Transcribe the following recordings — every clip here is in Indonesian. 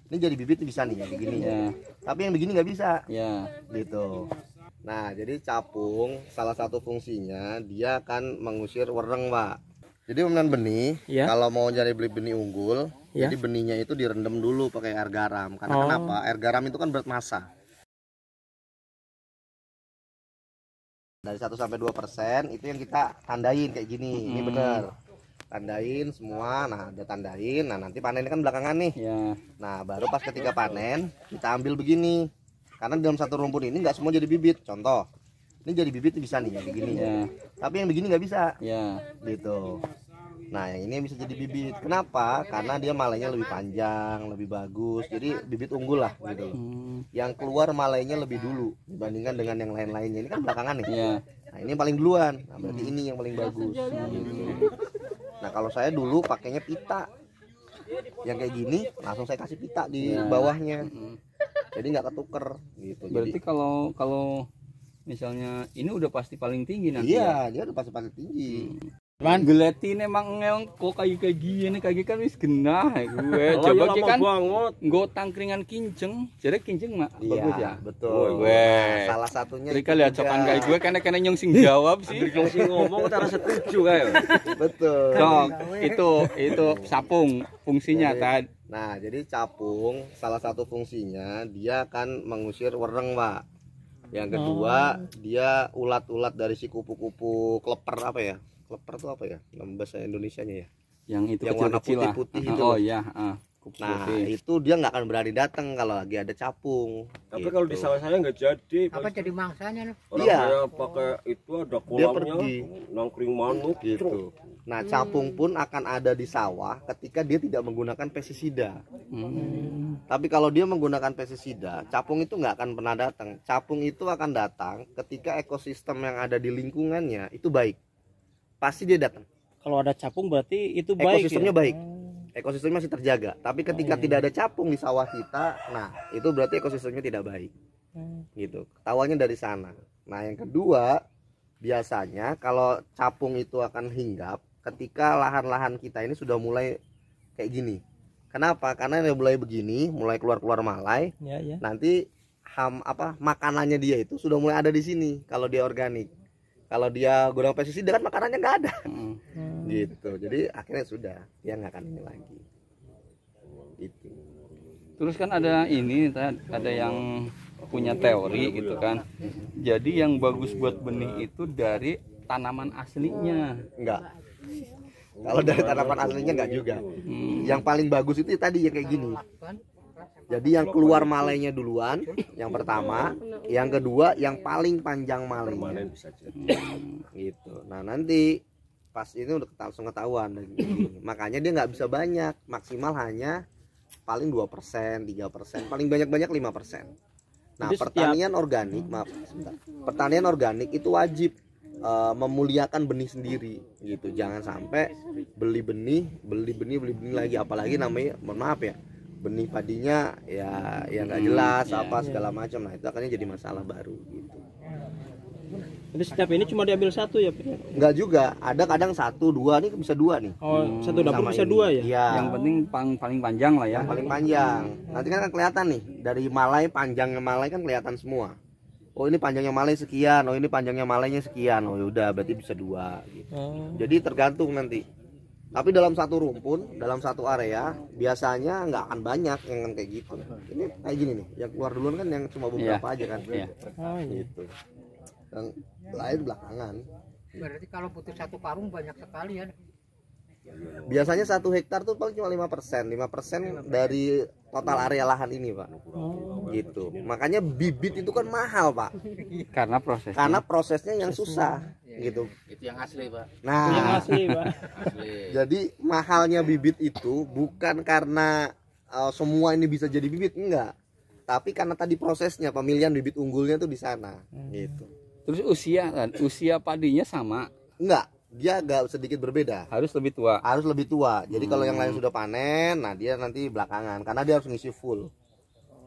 Ini jadi bibit bisa nih yang begini ya. Tapi yang begini nggak bisa. Ya. Gitu. Nah, jadi capung salah satu fungsinya dia akan mengusir wereng, Pak. Jadi pemilihan benih, kalau mau jadi beli benih unggul, jadi benihnya itu direndam dulu pakai air garam. Karena kenapa? Air garam itu kan berat massa. Dari 1 sampai 2% itu yang kita tandain kayak gini. Ini bener. Tandain semua. Nah, udah tandain. Nah, nanti panennya kan belakangan nih. Nah, baru pas ketika panen kita ambil begini. Karena dalam satu rumpun ini nggak semua jadi bibit. Contoh, ini jadi bibit bisa nih yang begini ya. Tapi yang begini nggak bisa. Gitu. Nah, yang ini bisa jadi bibit. Kenapa? Karena dia malainya lebih panjang, lebih bagus. Jadi bibit unggul lah gitu. Yang keluar malainya lebih dulu dibandingkan dengan yang lain-lainnya. Ini kan belakangan nih. Nah, ini yang paling duluan. Nah, berarti ini yang paling bagus gitu. Nah, kalau saya dulu pakainya pita. Yang kayak gini langsung saya kasih pita di bawahnya. Jadi nggak ketuker gitu. Berarti kalau misalnya ini udah pasti paling tinggi nanti. Iya, dia udah pasti paling tinggi. Man geletine emang ngeong kok kayak gini kayak kan wis genah gue. Coba kan nggo tangkringan kinceng. Jadi kinceng mak bagus ya. Betul. Nah, salah satunya mereka lihat cokan kayak gue kena nyong sing jawab sih. Nyong sing ngomong kita harus setuju kayak. Betul. Itu sapung fungsinya tadi. Nah, jadi capung salah satu fungsinya dia akan mengusir wereng, Pak. Yang kedua, dia ulat-ulat dari si kupu-kupu kleper apa ya? Kleper itu apa ya? Nama bahasa Indonesianya ya? Yang itu yang warna putih-putih itu. Oh iya, nah, itu dia nggak akan berani datang kalau lagi ada capung. Tapi gitu. kalau di sawah saya nggak jadi. Apa jadi mangsanya? Iya. Pakai itu ada Dia kolamnya. pergi Nangkring manuk gitu. Nah, capung pun akan ada di sawah ketika dia tidak menggunakan pestisida. Tapi kalau dia menggunakan pestisida, capung itu nggak akan pernah datang. Capung itu akan datang ketika ekosistem yang ada di lingkungannya itu baik. Pasti dia datang. Kalau ada capung berarti itu baik. Ekosistemnya baik. Ekosistemnya masih terjaga. Tapi ketika tidak ada capung di sawah kita, nah itu berarti ekosistemnya tidak baik. Gitu. Ketawanya dari sana. Nah, yang kedua, biasanya kalau capung itu akan hinggap ketika lahan-lahan kita ini sudah mulai kayak gini. Kenapa? Karena dia mulai begini, mulai keluar-keluar malai. Nanti makanannya dia itu sudah mulai ada di sini kalau dia organik. Kalau dia gudang pestisida kan makanannya nggak ada. Gitu. Jadi akhirnya sudah dia nggak akan ini lagi. Itu. Terus kan ada yang punya teori gitu kan. Jadi yang bagus buat benih itu dari tanaman aslinya. Enggak. Kalau dari tanaman aslinya enggak juga. Yang paling bagus itu tadi yang kayak gini. Jadi yang keluar malainya duluan, yang pertama, yang kedua yang paling panjang malainya. Gitu. Nah, nanti pas ini udah langsung ketahuan. Makanya dia nggak bisa banyak, maksimal hanya paling 2%, 3%, paling banyak-banyak 5%. Nah, pertanian organik, pertanian organik itu wajib memuliakan benih sendiri gitu. Jangan sampai beli benih lagi, apalagi namanya mohon maaf ya, benih padinya ya nggak jelas segala macam. Nah, itu akan jadi masalah baru gitu. Jadi setiap ini cuma diambil satu ya? Enggak juga, ada kadang 1, 2 nih bisa 2 nih. Oh, satu dapur bisa 2 ya? Iya. Yang penting paling panjang lah ya. Yang paling panjang. Nanti kan kelihatan nih dari malai, panjangnya malai kan kelihatan semua. Oh, ini panjangnya malai sekian, oh ini panjangnya malainya sekian. Oh, yaudah berarti bisa 2 gitu. Jadi tergantung nanti. Tapi dalam satu rumpun, dalam satu area biasanya nggak akan banyak yang kayak gitu. Ini kayak gini nih, yang keluar duluan kan yang cuma beberapa aja kan. Gitu. Yang lain belakangan. Berarti kalau putus satu karung banyak sekali ya. Biasanya 1 hektar tuh paling cuma 5%. 5% dari total area lahan ini, Pak. Gitu. Makanya bibit itu kan mahal, Pak. Karena prosesnya yang susah. Gitu. Itu yang asli, Pak. Nah, yang asli, Pak. Jadi mahalnya bibit itu bukan karena semua ini bisa jadi bibit, enggak. Tapi karena tadi prosesnya pemilihan bibit unggulnya tuh di sana, gitu. Terus usia padinya sama? Enggak, dia agak sedikit berbeda. Harus lebih tua. Harus lebih tua. Jadi kalau yang lain sudah panen, nah dia nanti belakangan karena dia harus ngisi full.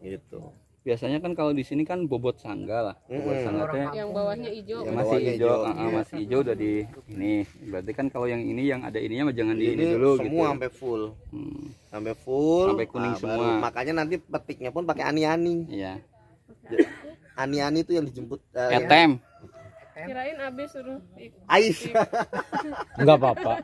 Gitu. biasanya kan kalau di sini kan bobot sangga lah. Bobot sangga teh Yang bawahnya hijau. ya masih hijau, masih hijau udah di ini. Berarti kan kalau yang ini yang ada ininya mah jangan di ini dulu semua gitu. sampai full. Sampai full, Sampai kuning semua. baru. Makanya nanti petiknya pun pakai ani-ani. Iya. Ani-ani itu yang dijemput Etem. Kirain abis suruh Ais. Enggak apa-apa.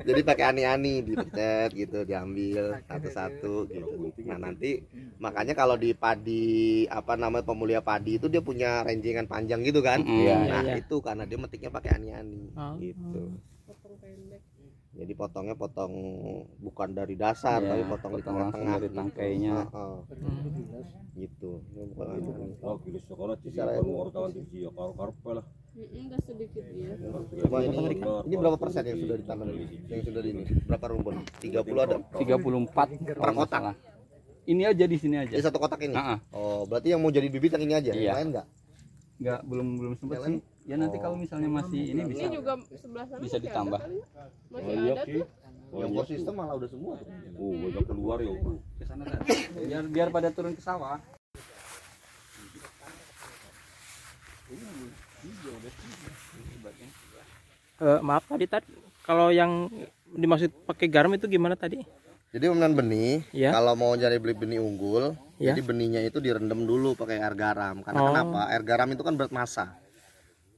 Jadi pakai ani-ani dipencet gitu, diambil satu-satu gitu. Nah, nanti makanya kalau di padi apa namanya pemulia padi itu dia punya renjengan panjang gitu kan. Nah, itu karena dia metiknya pakai ani-ani gitu. potong pendek. Jadi potongnya potong bukan dari dasar Iya, tapi potong di potong langsung tengah-tengah dari tangkainya. Gitu. Ini bukan ani-ani. Oh, gila sekolah di sini wartawan di sini karo-karo lah. Udah sedikit ya. Coba ini berapa persen yang sudah ditanam yang sudah di ini? Berapa rumpun? 30 ada. 34 Per kotak. salah. Ini aja di sini aja. Di satu kotak ini. Oh, berarti yang mau jadi bibit yang ini aja. Iya. Yang lain enggak? Enggak, belum sempat sih. Ya nanti kalau misalnya masih ini Ini bisa juga sebelah sana bisa masih ditambah. ada kali. Masih Iya ada sih. tuh. Yang core system malah udah semua tuh. Oh, udah keluar ya. Ke sana dah. Biar pada turun ke sawah. Maaf tadi kalau yang dimaksud pakai garam itu gimana tadi? Jadi pemilihan benih, Ya. kalau mau cari beli benih unggul, Ya. jadi benihnya itu direndam dulu pakai air garam. Karena kenapa? Air garam itu kan berat massa.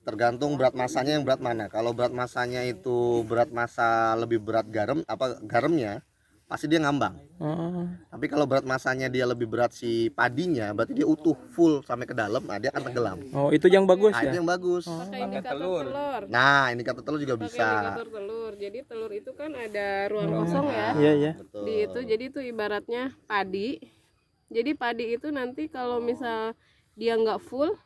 Tergantung berat massanya yang berat mana. Kalau berat massanya itu berat massa lebih berat garamnya, pasti dia ngambang. Tapi kalau berat massanya dia lebih berat si padinya, berarti dia utuh full sampai ke dalam, nah dia akan tenggelam. Oh, itu yang bagus Nah, ya? itu yang bagus. Pakai indikator telur. Nah, indikator telur juga Pakai bisa. indikator telur. Jadi telur itu kan ada ruang kosong ya. Iya, iya. Betul. Di itu jadi itu ibaratnya padi. Jadi padi itu nanti kalau misal dia nggak full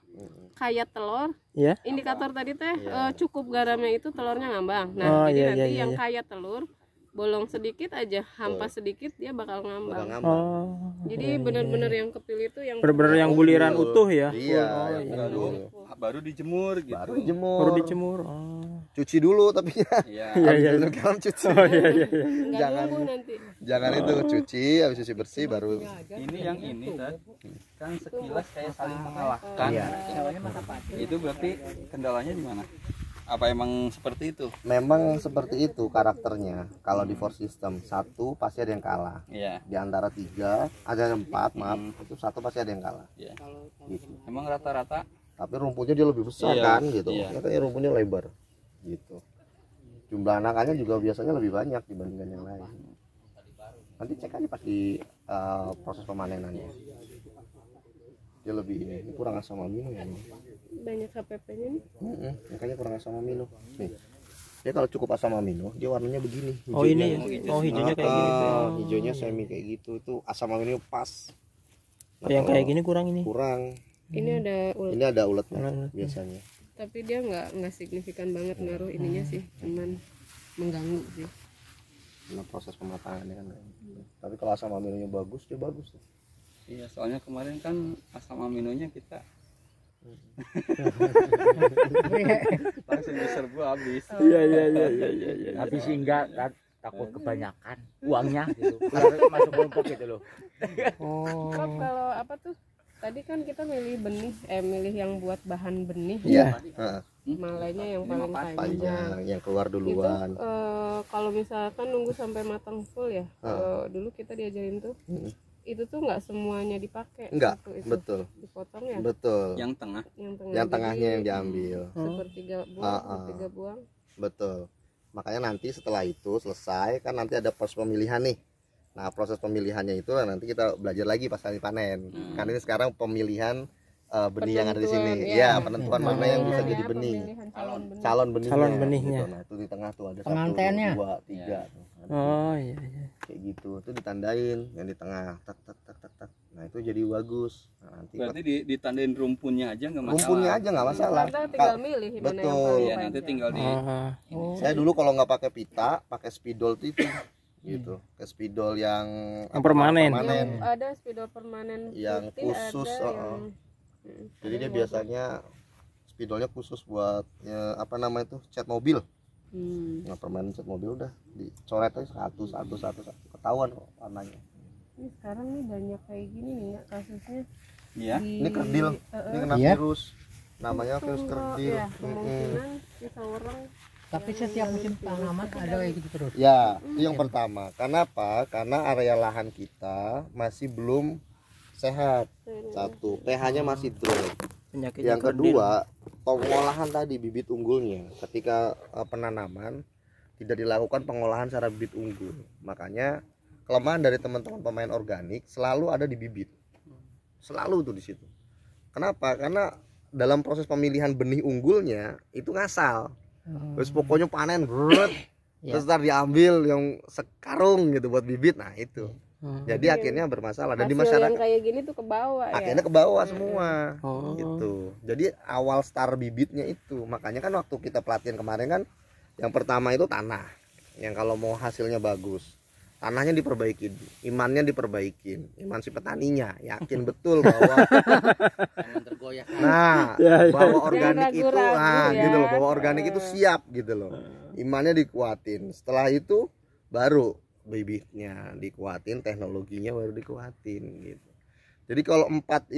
kayak telur, Iya. indikator tadi teh cukup garamnya itu telurnya ngambang. Oh, Nah, jadi iya, nanti iya, yang iya. kayak telur bolong sedikit aja, hampas sedikit dia bakal Bakal ngambang. ngambang. Oh. Jadi benar-benar yang kepilih itu yang Bener-bener yang buliran utuh ya? Iya, yang Baru dijemur gitu. baru dijemur. Baru dijemur. Oh. Cuci dulu tapi Iya. Iya, iya. Habis garam cuci. Oh, iya, iya, iya. nggak jangan- numbuh nanti. Jangan itu cuci, habis cuci bersih baru. Ini yang ini kan sekilas kayak saling mengalahkan. Iya. Itu berarti kendalanya di mana? Apa emang seperti itu? Memang seperti itu karakternya. Kalau di four system satu pasti ada yang kalah. Iya. Di antara tiga ada empat, maaf itu satu pasti ada yang kalah. Iya. Gitu. Emang rata-rata Tapi rumputnya dia lebih besar Iya, kan gitu. iya. Katanya rumputnya lebar. Gitu. Jumlah anakannya juga biasanya lebih banyak dibandingkan yang lain. Nanti cek aja pas di proses pemanenannya. Dia lebih ini kurang asam amino ya. Banyak HPP-nya nih. Makanya kurang asam amino. Nih. Dia kalau cukup asam amino, dia warnanya begini. Oh, ini ya? Oh, hijaunya kayak gini. Hijaunya semi kayak gitu. Itu asam amino pas. Oh, yang kayak gini kurang ini. Kurang. Ini ada ulet, Ini ada uletnya biasanya. tapi dia nggak signifikan banget ngaruh ininya sih, cuman mengganggu sih. Nah, proses pematangannya kan. Tapi kalau asam aminonya bagus, dia bagus. iya, soalnya kemarin kan asam aminonya kita langsung diserbu habis. Iya, iya, iya, iya, iya. Tapi sih enggak takut kebanyakan uangnya gitu. Keluar masuk kelompok gitu loh. Oh. Kok kalau apa tuh? Tadi kan kita milih benih, milih yang buat bahan benih. Iya. Malainya yang paling panjang. Panjang, yang keluar Itu duluan. kalau misalkan nunggu sampai matang full ya. Dulu kita diajarin tuh. Itu tuh nggak semuanya dipakai. Enggak, satu itu. betul. Dipotong ya. Betul. Yang tengah. Yang tengahnya yang diambil. Sepertiga buang, sepertiga buang. Betul. Makanya nanti setelah itu selesai kan nanti ada proses pemilihan nih. Nah, proses pemilihannya itu nanti kita belajar lagi pas kali panen. Kan ini sekarang pemilihan benih yang ada di sini. Penentuan, Ya, ya. penentuan mana yang bisa jadi benih. Pemilihan calon benih. Calon benihnya. Calon benihnya. Gitu. Nah, itu di tengah tuh ada Pengantennya. 1, 2, 3. Oh, iya, iya. Kayak gitu. Itu ditandain yang di tengah. Tak tak tak tak tak. Nah, itu jadi bagus. Nah, nanti Berarti ditandain rumpunnya aja nggak masalah. rumpunnya aja nggak masalah. Kita tinggal milih mana yang Betul. paling Iya, nanti tinggal di Saya dulu kalau nggak pakai pita, pakai spidol itu gitu. Ke spidol yang permanen. Yang ada spidol permanen Yang putih, khusus, ada yang Jadi dia biasanya spidolnya khusus buat apa namanya itu cat mobil. Nah, permanen cat mobil udah dicoret aja satu ketahuan kok warnanya. Ini sekarang nih banyak kayak gini nih Nak, kasusnya. Iya. Ini kerdil, ini kena Iya. virus. Namanya virus kerdil. Ya, kemungkinan bisa orang. Tapi setiap musim tanaman ada kayak gitu terus. Ya, itu yang pertama. Kenapa? Karena area lahan kita masih belum sehat. Satu, pH-nya masih drop. Penyakitnya Yang kedua, pengolahan tadi bibit unggulnya ketika penanaman tidak dilakukan pengolahan secara bibit unggul. Makanya kelemahan dari teman-teman pemain organik selalu ada di bibit. Selalu tuh di situ. Kenapa? Karena dalam proses pemilihan benih unggulnya itu ngasal. Terus pokoknya panen brut, terus ntar diambil yang sekarung gitu buat bibit. Nah, itu. Jadi akhirnya bermasalah dan di Hasil masyarakat yang kayak gini tuh ke bawah ya. akhirnya ke bawah semua. Oh. Gitu. Jadi awal start bibitnya itu. Makanya kan waktu kita pelatihan kemarin kan yang pertama itu tanah. Yang kalau mau hasilnya bagus, tanahnya diperbaikin, imannya diperbaikin, iman si petaninya yakin betul bahwa nah bahwa organik itu gitu loh, bahwa organik itu siap gitu loh, imannya dikuatin. Setelah itu baru bibitnya dikuatin, teknologinya baru dikuatin gitu. Jadi kalau empat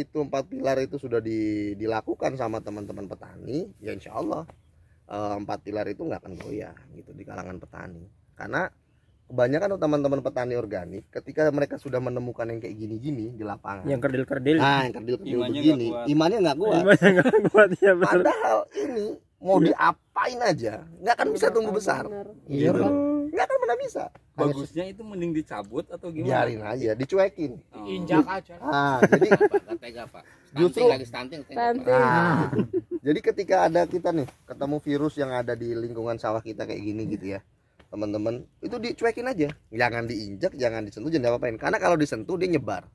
pilar itu sudah dilakukan sama teman-teman petani, ya insya Allah empat pilar itu nggak akan goyah gitu di kalangan petani. Karena kebanyakan teman-teman petani organik ketika mereka sudah menemukan yang kayak gini-gini di lapangan, Yang kerdil-kerdil. nah yang kerdil-kerdil Imannya begini, nggak kuat. imannya nggak kuat. Imannya nggak kuat ya, bener. Padahal ini mau diapain aja nggak akan bisa tumbuh besar, Iya gitu. kan? Nggak akan pernah bisa. Bagusnya itu mending dicabut atau gimana? Biarin aja, dicuekin. Oh. Injak aja. Jadi Tega Pak. justru Stunting. nah, jadi ketika ada kita nih ketemu virus yang ada di lingkungan sawah kita kayak gini gitu ya, teman-teman, itu dicuekin aja, jangan diinjak, jangan disentuh, jangan diapain. Karena kalau disentuh dia nyebar,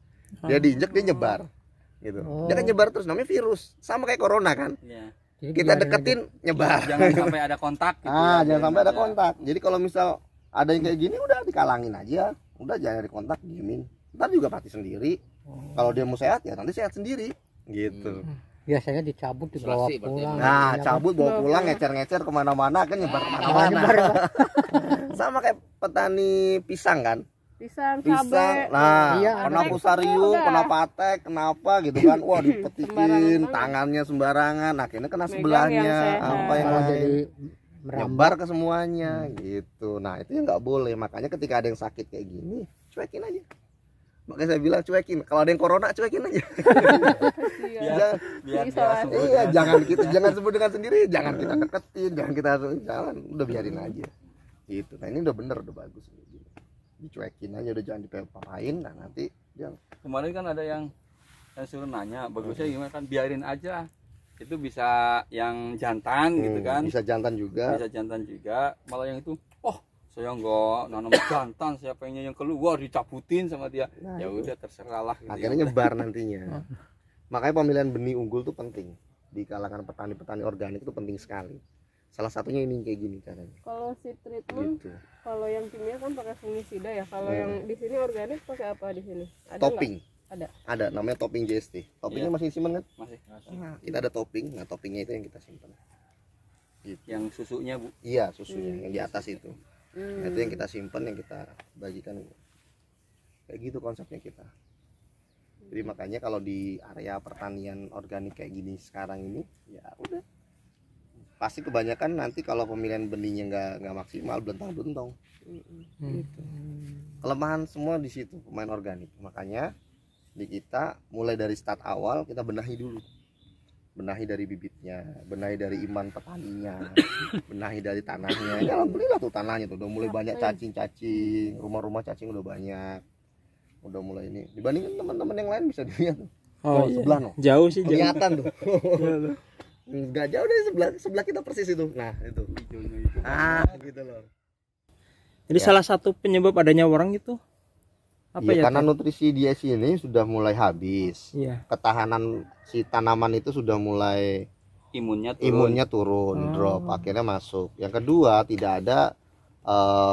dia diinjak dia nyebar, gitu. Dia kan nyebar terus, namanya virus, sama kayak corona kan. Iya. Jadi Kita biarin deketin nyebar. Jangan sampai ada kontak gitu. Ah, ya, jangan sampai ada aja. kontak. Jadi kalau misal ada yang kayak gini udah dikalangin aja, udah jangan ada kontak, diemin. Ntar juga mati sendiri. Kalau dia mau sehat ya nanti sehat sendiri, gitu. biasanya dicabut dibawa Isolasi berarti. pulang. Nah, Iya, cabut bawa pulang ngecer-ngecer kemana-mana kan nyebar kemana-mana. Sama kayak petani pisang kan, Pisang, pisang. cabe. Nah, Iya, kena ada. fusarium, Udah. kena patek, kenapa gitu kan? Wah, dipetikin Sembarangan. tangannya sembarangan, akhirnya kena Megang sebelahnya, yang sehat. apa yang Malah lain. jadi Nyebar merambat. ke semuanya gitu. Nah, itu yang nggak boleh. Makanya ketika ada yang sakit kayak gini, cuekin aja. Makanya saya bilang cuekin. Kalau ada yang corona, cuekin aja. Iya. Jangan, Biar Isolasi. sebut iya, ya. jangan sebut dengan sendiri, jangan kita deketin, jangan kita jalan, udah biarin aja. Gitu. Nah, ini udah bener, udah bagus gitu. Dicuekin aja, udah jangan dipapain. Nah, nanti dia Kemarin kan ada yang suruh nanya, bagusnya gimana kan biarin aja. Itu bisa yang jantan gitu kan. bisa jantan juga. Bisa jantan juga. Malah yang itu, oh saya nggak nanam jantan, saya pengennya yang keluar dicabutin sama dia. Nah, Ya itu. udah terserah lah. Gitu. Akhirnya nyebar nantinya. Makanya pemilihan benih unggul tuh penting di kalangan petani-petani organik, itu penting sekali. Salah satunya ini kayak gini caranya. Kalau si treatment, Gitu. kalau yang kimia kan pakai fungisida ya. Kalau yang di sini organik pakai apa di sini? Ada Topping. nggak? Ada. Ada namanya topping JST. Toppingnya Iya. masih simpen kan? Masih. Nah, kita ada topping. Nah, toppingnya itu yang kita simpan. Gitu. Yang susunya Bu. Iya, susunya yang di atas itu. Nah, itu yang kita simpan, yang kita bagikan. Kayak gitu konsepnya kita. Jadi makanya kalau di area pertanian organik kayak gini sekarang ini, ya udah. Pasti kebanyakan nanti kalau pemilihan benihnya nggak maksimal, belentang-belentong. Gitu. Kelemahan semua di situ pemain organik. Makanya di kita mulai dari start awal kita benahi dulu. Benahi dari bibitnya, benahi dari iman petaninya, benahi dari tanahnya. Ya alhamdulillah tuh tanahnya tuh udah mulai banyak cacing-cacing, rumah-rumah cacing udah banyak. Udah mulai ini. Dibandingin teman-teman yang lain bisa dilihat tuh. Oh, Tuh, iya. sebelah no. Jauh sih, jauh. Kelihatan tuh. Enggak jauh dari sebelah kita persis itu. Nah, itu. Ah, gitu loh. Jadi Ya. salah satu penyebab adanya orang itu apa Ya, ya? karena Tat? nutrisi di sini sudah mulai habis. Iya. Ketahanan si tanaman itu sudah mulai Imunnya turun. imunnya turun, drop, akhirnya masuk. Yang kedua, tidak ada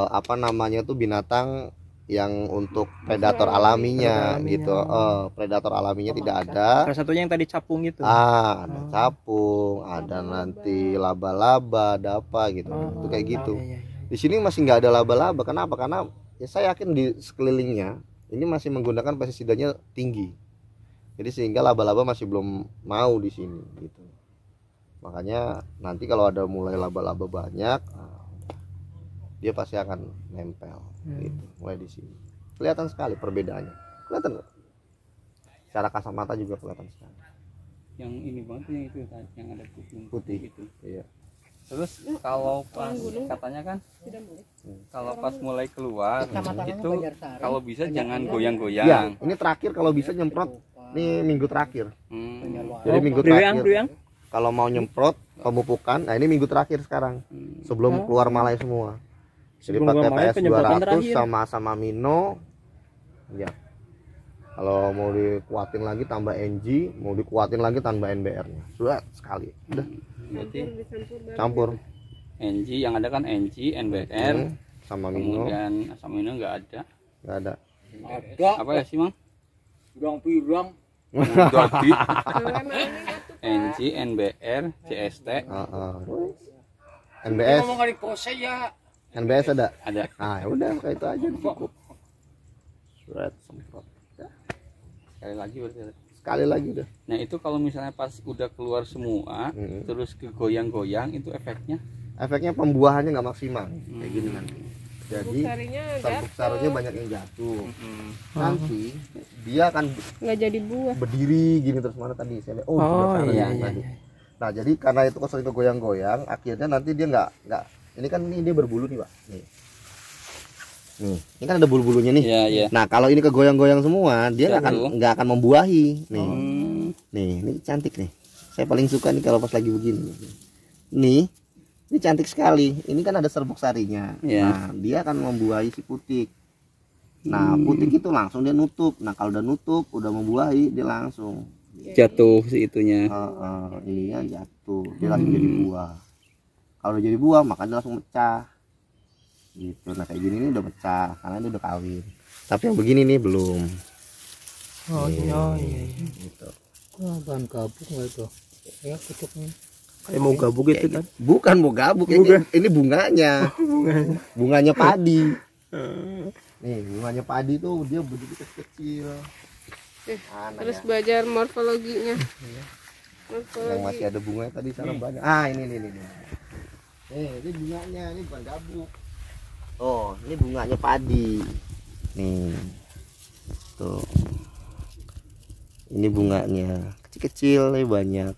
apa namanya tuh binatang yang untuk predator alaminya Predator gitu. Predator alaminya tidak ada. Salah satunya yang tadi capung itu. Ada capung, ada nanti laba-laba, ada apa gitu. Itu kayak gitu. Iya, iya, iya. Di sini masih nggak ada laba-laba. Kenapa? Karena ya saya yakin di sekelilingnya Ini masih menggunakan pestisidanya tinggi. Jadi sehingga laba-laba masih belum mau di sini gitu. Makanya nanti kalau ada mulai laba-laba banyak, dia pasti akan nempel gitu, mulai di sini. Kelihatan sekali perbedaannya. Kelihatan nggak? Secara kasat mata juga kelihatan sekali. Yang ini banget yang itu yang ada Putih gitu. Iya. Terus kalau pas katanya kan kalau pas mulai keluar itu kalau bisa jangan goyang-goyang. Ya, ini terakhir kalau bisa nyemprot. Ini minggu terakhir. Jadi minggu Priwang, terakhir. Kalau mau nyemprot pemupukan, nah ini minggu terakhir sekarang. Sebelum keluar malai semua. Jadi Sebelum pakai keluar malai, PS penyemprotan 200 terakhir. sama Mino. Ya. Kalau mau dikuatin lagi tambah NG, mau dikuatin lagi tambah NBR-nya. Sudah sekali. Udah. Berarti Campur. NG yang ada kan NG, NBR, Sama Mino kemudian asam amino nggak ada. nggak ada. Apa ya sih, Mang? Pirang-pirang. Jadi NG, NBR, CST NBS. Ngomong kali kose ya. NBS ada. ada. Ah, ya udah kayak itu aja cukup. Surat semprot. Sekali lagi berarti. Sekali lagi udah. Nah itu kalau misalnya pas udah keluar semua, terus kegoyang-goyang itu efeknya? Efeknya pembuahannya nggak maksimal kayak gini nanti. Jadi serbuk sarinya banyak yang jatuh. Nanti dia akan nggak jadi buah. berdiri gini terus mana tadi saya lihat. iya. Tadi. Nah jadi karena itu sering kegoyang-goyang, akhirnya nanti dia nggak. Ini kan ini dia berbulu nih pak. Nih, ini kan ada bulu-bulunya nih. Iya, iya. Nah kalau ini kegoyang-goyang semua, dia nggak akan membuahi. Nih, ini cantik nih. Saya paling suka nih kalau pas lagi begini. Nih, ini cantik sekali. Ini kan ada serbuk sarinya. Nah dia akan membuahi si putik. Nah putik itu langsung dia nutup. Nah kalau udah nutup, udah membuahi, dia langsung Jatuh si itunya. ininya jatuh. Dia langsung jadi buah. Kalau udah jadi buah, maka dia langsung pecah. Gitu. Nah kayak gini nih udah pecah karena ini udah kawin. Tapi yang begini nih belum. Iya. Gitu. Wah, bahan gabung nggak itu? Ya kucuknya. Kayak mau gabung gitu kan. Bukan mau gabuk, ini bunganya. Bunganya padi. Nih, bunganya padi tuh dia begitu kecil. Terus belajar morfologinya. Yang masih ada bunganya tadi sana banyak. Ah, ini. Ini bunganya, ini bukan gabuk. Oh, ini bunganya padi. Nih. Tuh. Ini bunganya kecil-kecil nih banyak.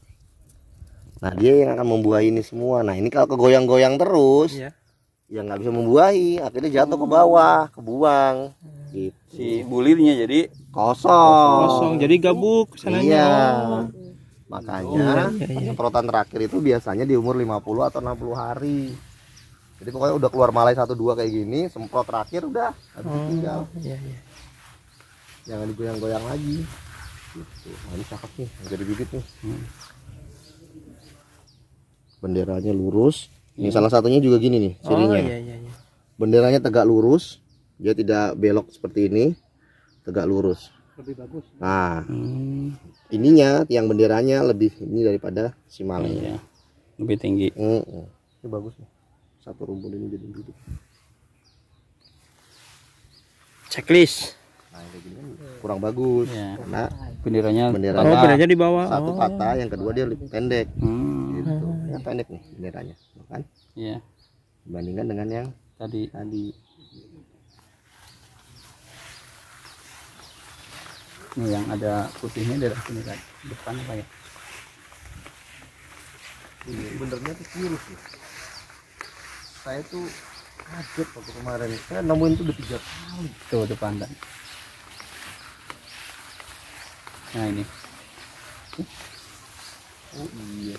Nah, dia yang akan membuahi ini semua. Nah, ini kalau kegoyang-goyang terus, ya nggak bisa membuahi, akhirnya jatuh ke bawah, kebuang. Gitu. Si bulirnya jadi Kosong. Jadi gabuk sananya. Iya. Makanya penyemprotan terakhir itu biasanya di umur 50 atau 60 hari. Jadi pokoknya udah keluar malai 1-2 kayak gini, semprot terakhir udah habis tinggal. Iya. Jangan digoyang-goyang lagi. Gitu. Nah, ini cakep nih, jadi bibit nih. Benderanya lurus. Ini salah satunya juga gini nih cirinya. Iya. Benderanya tegak lurus, dia tidak belok seperti ini, tegak lurus. Lebih bagus. Nah, ininya yang benderanya lebih ini daripada si malai. iya, lebih tinggi. Ini bagus nih. Satu rumpun ini jadi bibit. Checklist. Nah, ini gini kan kurang bagus. Iya. Karena Benderanya Benderanya di bawah. satu patah, yang kedua dia lebih pendek. Gitu. Hmm, Yang pendek nih benderanya, kan? iya. Dibandingkan dengan yang Tadi tadi. ini yang ada putihnya dari sini kan, depan apa ya? Ini benernya tuh virus ya. Saya tuh kaget waktu kemarin. Saya nemuin tuh udah 3 kali. Tuh depan kan. Nah ini. Oh iya.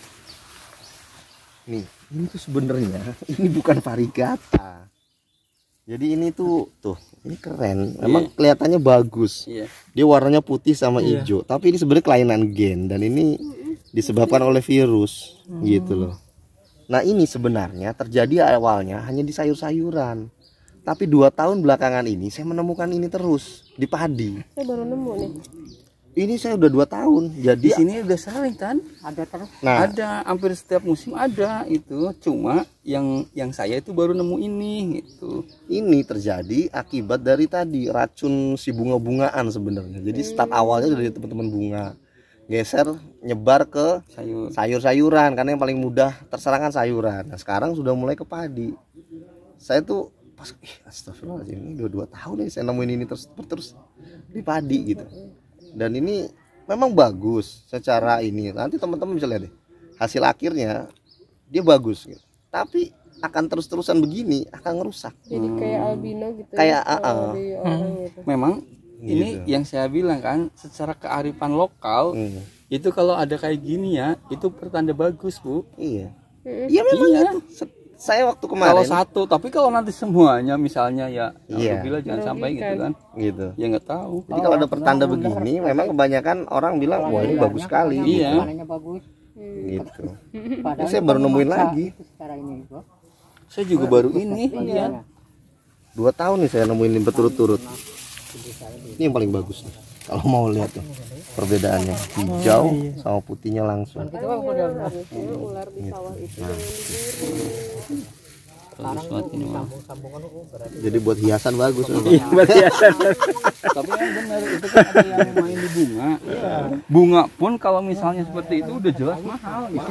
Nih, ini tuh sebenarnya ini bukan varigata. Jadi ini tuh ini keren. Emang kelihatannya bagus. Iya. Dia warnanya putih sama hijau, tapi ini sebenarnya kelainan gen dan ini disebabkan oleh virus gitu loh. Nah, ini sebenarnya terjadi awalnya hanya di sayur-sayuran. Tapi 2 tahun belakangan ini saya menemukan ini terus di padi. Saya baru nemu nih. Ini saya udah 2 tahun. Jadi Di sini udah sering kan? Ada terus. nah, Ada, hampir setiap musim ada itu. Cuma yang saya itu baru nemu ini gitu. ini terjadi akibat dari tadi racun si bunga-bungaan sebenarnya. Jadi start awalnya dari teman-teman bunga. Geser nyebar ke Sayur. sayur-sayuran karena yang paling mudah terserang kan sayuran. Nah, sekarang sudah mulai ke padi. Saya tuh pas astagfirullahaladzim, ini udah 2 tahun nih saya nemuin ini terus di padi gitu. Dan ini memang bagus secara ini. Nanti teman-teman bisa lihat deh. Hasil akhirnya dia bagus gitu. Tapi akan terus-terusan begini akan ngerusak. Jadi kayak albino gitu. Kayak, ya, kalau di orang gitu. Memang ini Gitu. yang saya bilang kan, secara kearifan lokal itu kalau ada kayak gini ya, itu pertanda bagus, Bu. Iya. Iya memang Iya. itu. Saya waktu Kalau kemarin satu, tapi kalau nanti semuanya misalnya ya, Iya. alhamdulillah jangan sampai gitu kan. gitu. Ya nggak tahu. Jadi kalau ada pertanda begini, memang kebanyakan orang bilang wah ini bagus sekali. Iya. Warnanya bagus. Gitu. Padahal Saya baru nemuin bisa lagi. itu secara ini gua. Saya juga baru ini lihat. 2 tahun nih saya nemuin ini berturut-turut. Ini yang paling bagus nih. Kalau mau lihat tuh perbedaannya hijau sama putihnya langsung. Harusnya ular di sawah itu jangan diburu. Bagus banget ini mah. Jadi buat hiasan bagus. Tapi yang benar itu kan ada yang main di bunga. Bunga pun kalau misalnya seperti itu udah jelas mahal gitu.